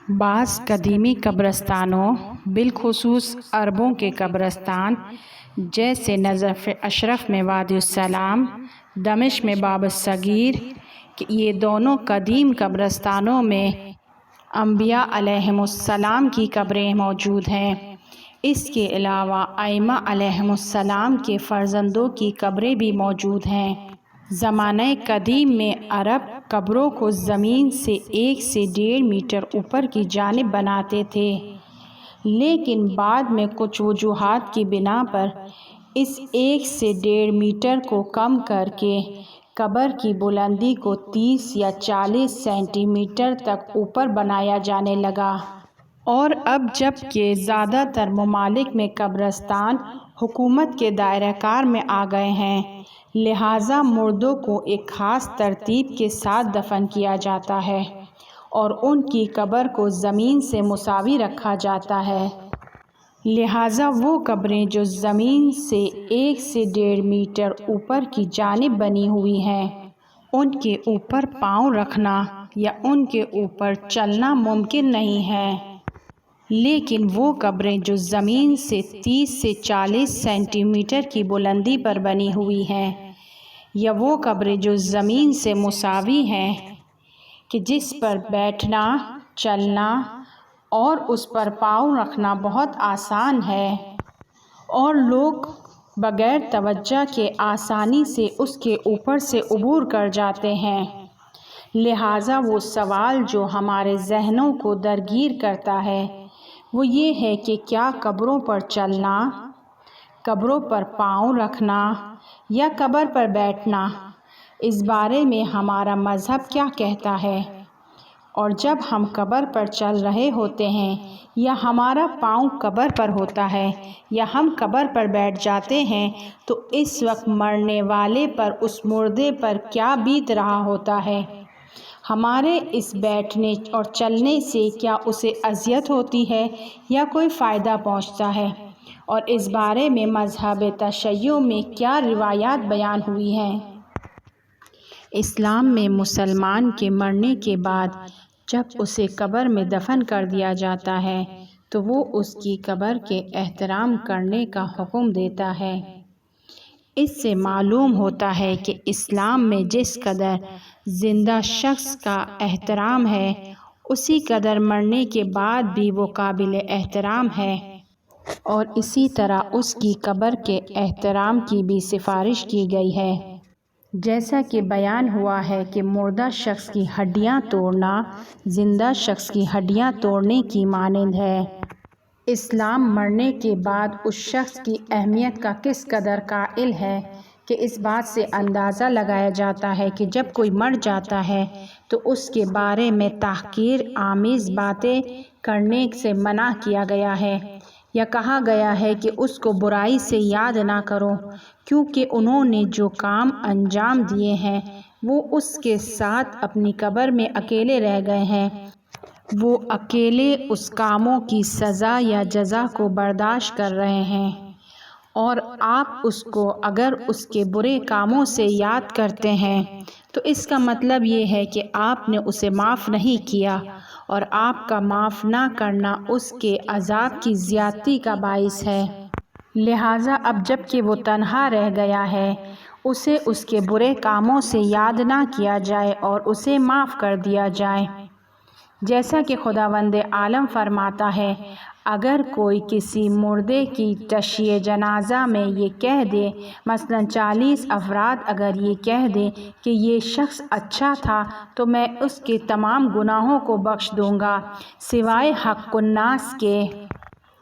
بعض قدیمی قبرستانوں بالخصوص عربوں کے قبرستان جیسے نجف اشرف میں وادی السلام، دمشق میں باب الصغیر، یہ دونوں قدیم قبرستانوں میں انبیاء علیہم السلام کی قبریں موجود ہیں۔ اس کے علاوہ ائمہ علیہم السلام کے فرزندوں کی قبریں بھی موجود ہیں۔ زمانہ قدیم میں عرب قبروں کو زمین سے 1 سے 1.5 میٹر اوپر کی جانب بناتے تھے، لیکن بعد میں کچھ وجوہات کی بنا پر اس 1 سے 1.5 میٹر کو کم کر کے قبر کی بلندی کو 30 یا 40 سینٹی میٹر تک اوپر بنایا جانے لگا۔ اور اب جب کہ زیادہ تر ممالک میں قبرستان حکومت کے دائرہ کار میں آ گئے ہیں، لہٰذا مردوں کو ایک خاص ترتیب کے ساتھ دفن کیا جاتا ہے اور ان کی قبر کو زمین سے مساوی رکھا جاتا ہے۔ لہٰذا وہ قبریں جو زمین سے 1 سے 1.5 میٹر اوپر کی جانب بنی ہوئی ہیں، ان کے اوپر پاؤں رکھنا یا ان کے اوپر چلنا ممکن نہیں ہے، لیکن وہ قبریں جو زمین سے 30 سے 40 سینٹی میٹر کی بلندی پر بنی ہوئی ہیں، یا وہ قبریں جو زمین سے مساوی ہیں کہ جس پر بیٹھنا، چلنا اور اس پر پاؤں رکھنا بہت آسان ہے اور لوگ بغیر توجہ کے آسانی سے اس کے اوپر سے عبور کر جاتے ہیں۔ لہٰذا وہ سوال جو ہمارے ذہنوں کو درگیر کرتا ہے وہ یہ ہے کہ کیا قبروں پر چلنا، قبروں پر پاؤں رکھنا یا قبر پر بیٹھنا، اس بارے میں ہمارا مذہب کیا کہتا ہے؟ اور جب ہم قبر پر چل رہے ہوتے ہیں یا ہمارا پاؤں قبر پر ہوتا ہے یا ہم قبر پر بیٹھ جاتے ہیں تو اس وقت مرنے والے پر، اس مردے پر کیا بیت رہا ہوتا ہے؟ ہمارے اس بیٹھنے اور چلنے سے کیا اسے اذیت ہوتی ہے یا کوئی فائدہ پہنچتا ہے؟ اور اس بارے میں مذہب تشیع میں کیا روایات بیان ہوئی ہیں؟ اسلام میں مسلمان کے مرنے کے بعد جب اسے قبر میں دفن کر دیا جاتا ہے تو وہ اس کی قبر کے احترام کرنے کا حکم دیتا ہے۔ اس سے معلوم ہوتا ہے کہ اسلام میں جس قدر زندہ شخص کا احترام ہے، اسی قدر مرنے کے بعد بھی وہ قابل احترام ہے، اور اسی طرح اس کی قبر کے احترام کی بھی سفارش کی گئی ہے۔ جیسا کہ بیان ہوا ہے کہ مردہ شخص کی ہڈیاں توڑنا زندہ شخص کی ہڈیاں توڑنے کی مانند ہے۔ اسلام مرنے کے بعد اس شخص کی اہمیت کا کس قدر قائل ہے کہ اس بات سے اندازہ لگایا جاتا ہے کہ جب کوئی مر جاتا ہے تو اس کے بارے میں تحقیر آمیز باتیں کرنے سے منع کیا گیا ہے، یا کہا گیا ہے کہ اس کو برائی سے یاد نہ کرو کیونکہ انہوں نے جو کام انجام دیے ہیں وہ اس کے ساتھ اپنی قبر میں اکیلے رہ گئے ہیں، وہ اکیلے اس کاموں کی سزا یا جزا کو برداشت کر رہے ہیں، اور آپ اس کو اگر اس کے برے کاموں سے یاد کرتے ہیں تو اس کا مطلب یہ ہے کہ آپ نے اسے معاف نہیں کیا، اور آپ کا معاف نہ کرنا اس کے عذاب کی زیادتی کا باعث ہے۔ لہٰذا اب جب کہ وہ تنہا رہ گیا ہے، اسے اس کے برے کاموں سے یاد نہ کیا جائے اور اسے معاف کر دیا جائے۔ جیسا کہ خداوند عالم فرماتا ہے، اگر کوئی کسی مردے کی تشییع جنازہ میں یہ کہہ دے، مثلا 40 افراد اگر یہ کہہ دیں کہ یہ شخص اچھا تھا تو میں اس کے تمام گناہوں کو بخش دوں گا سوائے حق الناس کے۔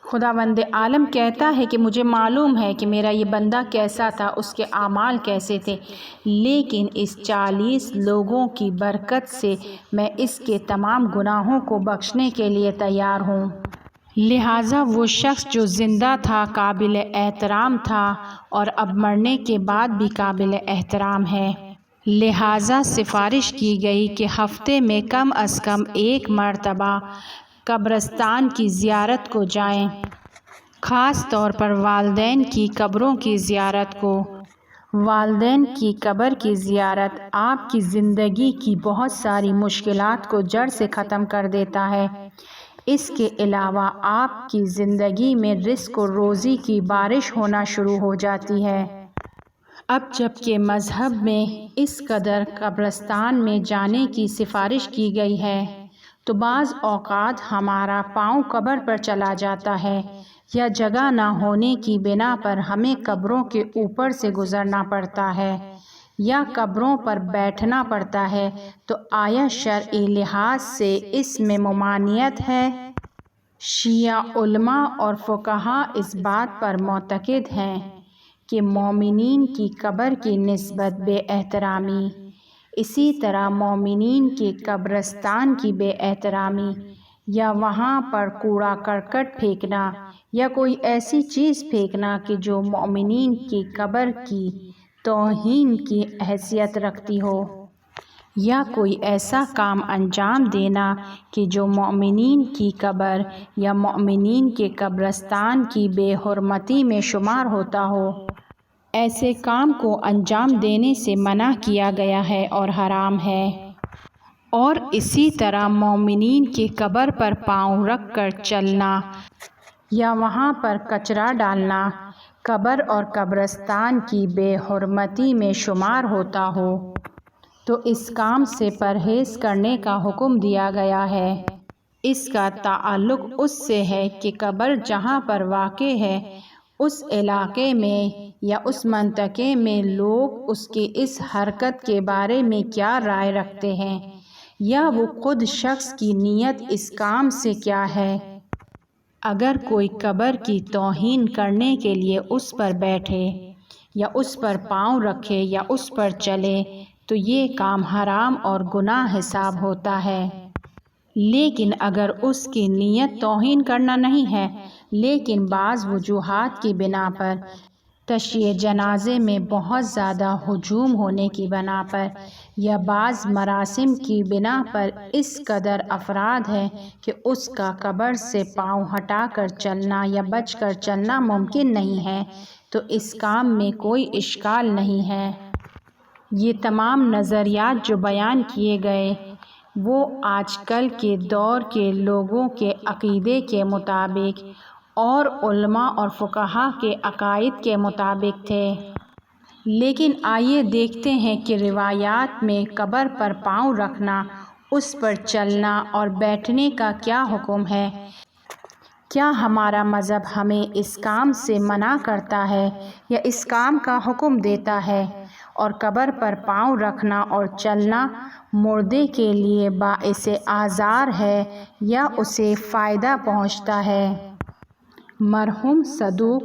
خداوند عالم کہتا ہے کہ مجھے معلوم ہے کہ میرا یہ بندہ کیسا تھا، اس کے اعمال کیسے تھے، لیکن اس 40 لوگوں کی برکت سے میں اس کے تمام گناہوں کو بخشنے کے لیے تیار ہوں۔ لہٰذا وہ شخص جو زندہ تھا قابل احترام تھا اور اب مرنے کے بعد بھی قابل احترام ہے۔ لہٰذا سفارش کی گئی کہ ہفتے میں کم از کم 1 مرتبہ قبرستان کی زیارت کو جائیں، خاص طور پر والدین کی قبروں کی زیارت کو، والدین کی قبر کی زیارت آپ کی زندگی کی بہت ساری مشکلات کو جڑ سے ختم کر دیتا ہے۔ اس کے علاوہ آپ کی زندگی میں رزق و روزی کی بارش ہونا شروع ہو جاتی ہے۔ اب جب کہ مذہب میں اس قدر قبرستان میں جانے کی سفارش کی گئی ہے تو بعض اوقات ہمارا پاؤں قبر پر چلا جاتا ہے یا جگہ نہ ہونے کی بنا پر ہمیں قبروں کے اوپر سے گزرنا پڑتا ہے یا قبروں پر بیٹھنا پڑتا ہے، تو آیا شرعی لحاظ سے اس میں ممانعت ہے؟ شیعہ علماء اور فقہا اس بات پر معتقد ہیں کہ مومنین کی قبر کی نسبت بے احترامی، اسی طرح مومنین کے قبرستان کی بے احترامی یا وہاں پر کوڑا کرکٹ پھینکنا یا کوئی ایسی چیز پھینکنا کہ جو مومنین کی قبر کی توہین کی حیثیت رکھتی ہو، یا کوئی ایسا کام انجام دینا کہ جو مومنین کی قبر یا مومنین کے قبرستان کی بے حرمتی میں شمار ہوتا ہو، ایسے کام کو انجام دینے سے منع کیا گیا ہے اور حرام ہے۔ اور اسی طرح مومنین کی قبر پر پاؤں رکھ کر چلنا یا وہاں پر کچرا ڈالنا قبر اور قبرستان کی بے حرمتی میں شمار ہوتا ہو تو اس کام سے پرہیز کرنے کا حکم دیا گیا ہے۔ اس کا تعلق اس سے ہے کہ قبر جہاں پر واقع ہے اس علاقے میں یا اس منطقے میں لوگ اس کی اس حرکت کے بارے میں کیا رائے رکھتے ہیں، یا وہ خود شخص کی نیت اس کام سے کیا ہے۔ اگر کوئی قبر کی توہین کرنے کے لیے اس پر بیٹھے یا اس پر پاؤں رکھے یا اس پر چلے تو یہ کام حرام اور گناہ حساب ہوتا ہے۔ لیکن اگر اس کی نیت توہین کرنا نہیں ہے لیکن بعض وجوہات کی بنا پر، تشییع جنازے میں بہت زیادہ ہجوم ہونے کی بنا پر یا بعض مراسم کی بنا پر اس قدر افراد ہیں کہ اس کا قبر سے پاؤں ہٹا کر چلنا یا بچ کر چلنا ممکن نہیں ہے، تو اس کام میں کوئی اشکال نہیں ہے۔ یہ تمام نظریات جو بیان کیے گئے وہ آج کل کے دور کے لوگوں کے عقیدے کے مطابق اور علماء اور فقہا کے عقائد کے مطابق تھے۔ لیکن آئیے دیکھتے ہیں کہ روایات میں قبر پر پاؤں رکھنا، اس پر چلنا اور بیٹھنے کا کیا حکم ہے۔ کیا ہمارا مذہب ہمیں اس کام سے منع کرتا ہے یا اس کام کا حکم دیتا ہے؟ اور قبر پر پاؤں رکھنا اور چلنا مردے کے لیے باعث آزار ہے یا اسے فائدہ پہنچتا ہے؟ مرحوم صدوق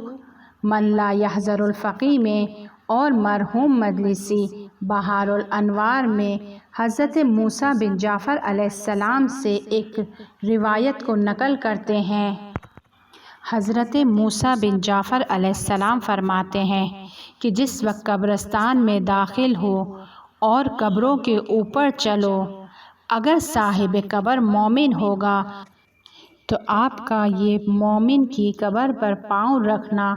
من لا يحذر الفقی میں اور مرحوم مجلسی بہار الانوار میں حضرت موسیٰ بن جعفر علیہ السلام سے ایک روایت کو نقل کرتے ہیں۔ حضرت موسیٰ بن جعفر علیہ السلام فرماتے ہیں کہ جس وقت قبرستان میں داخل ہو اور قبروں کے اوپر چلو، اگر صاحب قبر مومن ہوگا تو آپ کا یہ مومن کی قبر پر پاؤں رکھنا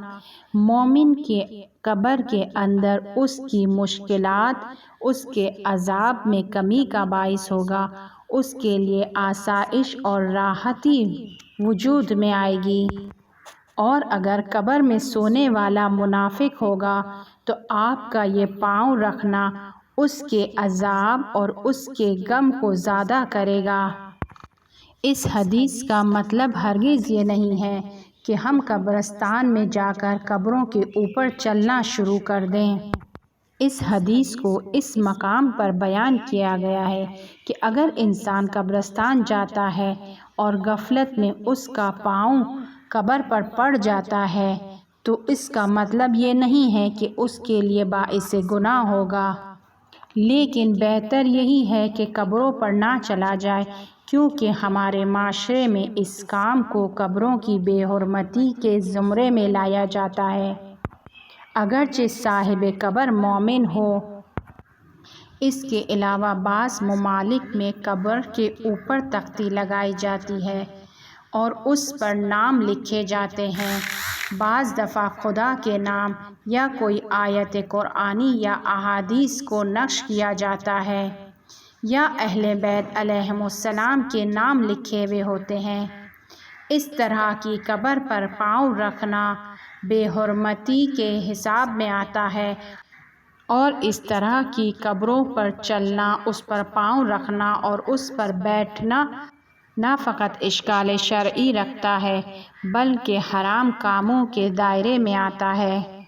مومن کے قبر کے اندر اس کی مشکلات، اس کے عذاب میں کمی کا باعث ہوگا، اس کے لیے آسائش اور راحتی وجود میں آئے گی۔ اور اگر قبر میں سونے والا منافق ہوگا تو آپ کا یہ پاؤں رکھنا اس کے عذاب اور اس کے غم کو زیادہ کرے گا۔ اس حدیث کا مطلب ہرگز یہ نہیں ہے کہ ہم قبرستان میں جا کر قبروں کے اوپر چلنا شروع کر دیں۔ اس حدیث کو اس مقام پر بیان کیا گیا ہے کہ اگر انسان قبرستان جاتا ہے اور غفلت میں اس کا پاؤں قبر پر پڑ جاتا ہے تو اس کا مطلب یہ نہیں ہے کہ اس کے لیے باعث گناہ ہوگا، لیکن بہتر یہی ہے کہ قبروں پر نہ چلا جائے، کیونکہ ہمارے معاشرے میں اس کام کو قبروں کی بے حرمتی کے زمرے میں لایا جاتا ہے، اگرچہ صاحب قبر مومن ہو۔ اس کے علاوہ بعض ممالک میں قبر کے اوپر تختی لگائی جاتی ہے اور اس پر نام لکھے جاتے ہیں۔ بعض دفعہ خدا کے نام یا کوئی آیت قرآنی یا احادیث کو نقش کیا جاتا ہے، یا اہل بیت علیہم السلام کے نام لکھے ہوئے ہوتے ہیں۔ اس طرح کی قبر پر پاؤں رکھنا بے حرمتی کے حساب میں آتا ہے، اور اس طرح کی قبروں پر چلنا، اس پر پاؤں رکھنا اور اس پر بیٹھنا نہ فقط اشکال شرعی رکھتا ہے بلکہ حرام کاموں کے دائرے میں آتا ہے۔